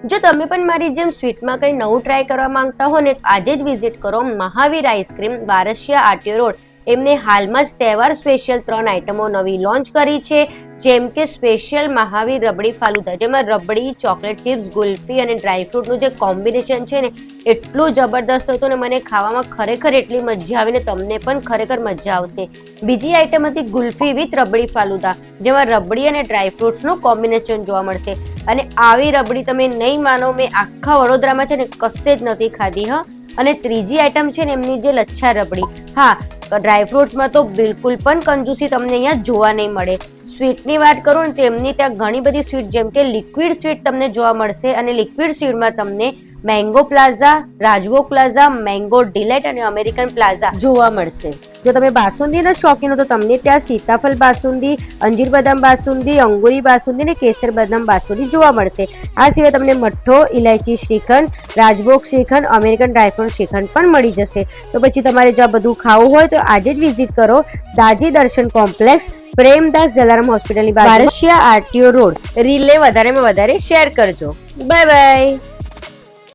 જો તમે પણ મારી જેમ સ્વીટમાં કંઈ નવું ટ્રાય કરવા માંગતા હો ને તો આજે જ વિઝિટ કરો Mahavir ice cream, Varasiya RTO road. એમને હાલમાં જ તહેવાર સ્પેશિયલ 3 આઇટમો નવી લોન્ચ કરી છે, જેમ કે સ્પેશિયલ મહાવીર રબડી ફાલુદા, જેમાં રબડી, ચોકલેટ ચિપ્સ, ગુલ્ફી અને ડ્રાયફ્રૂટનું જે કોમ્બિનેશન છે ને એટલું જબરદસ્ત હતું ને મને ખાવામાં ખરેખર એટલી મજા આવી ને તમને પણ ખરેખર મજા આવશે. બીજી આઇટમ હતી ગુલ્ફી વિથ રબડી ફાલુદા, જેમાં રબડી અને ડ્રાયફ્રૂટ્સનું કોમ્બિનેશન જોવા મળશે. અને આવી રબડી તમે નહીં માનો, મેં આખા વડોદરામાં છે ને કશે જ નથી ખાધી હ. અને ત્રીજી આઈટમ છે ને એમની જે લચ્છા રબડી. હા, ડ્રાયફ્રૂટ્સમાં તો બિલકુલ પણ કંજૂસી તમને અહીંયા જોવા નહીં મળે. સ્વીટની વાત કરું ને તો એમની ત્યાં ઘણી બધી સ્વીટ, જેમ કે લિક્વિડ સ્વીટ તમને જોવા મળશે, અને લિક્વિડ સ્વીટમાં તમને મેંગો પ્લાઝા, રાજભોગ પ્લાઝા, મેંગો ડિલાઇટ અને અમેરિકન પ્લાઝા જોવા મળશે. જો તમે બાસુંદીના શોખીન હો તો તમને ત્યાં સીતાફળ બાસુંદી, અંજીર બદામ બાસુંદી, અંગુરી બાસુંદી અને કેસર બદામ બાસુંદી જોવા મળશે. આ સિવાય તમને મઠ્ઠો, ઇલાયચી શ્રીખંડ, રાજભોગ શ્રીખંડ, અમેરિકન ડ્રાયફ્રૂટ શ્રીખંડ પણ મળી જશે. તો પછી તમારે જો આ બધું ખાવું હોય તો આજે જ વિઝિટ કરો દાજી દર્શન કોમ્પ્લેક્સ, પ્રેમદાસ જલારામ હોસ્પિટલની બાજુ, વારસિયા આરટીઓ રોડ. રીલને વધારેમાં વધારે શેર કરજો. Bye bye.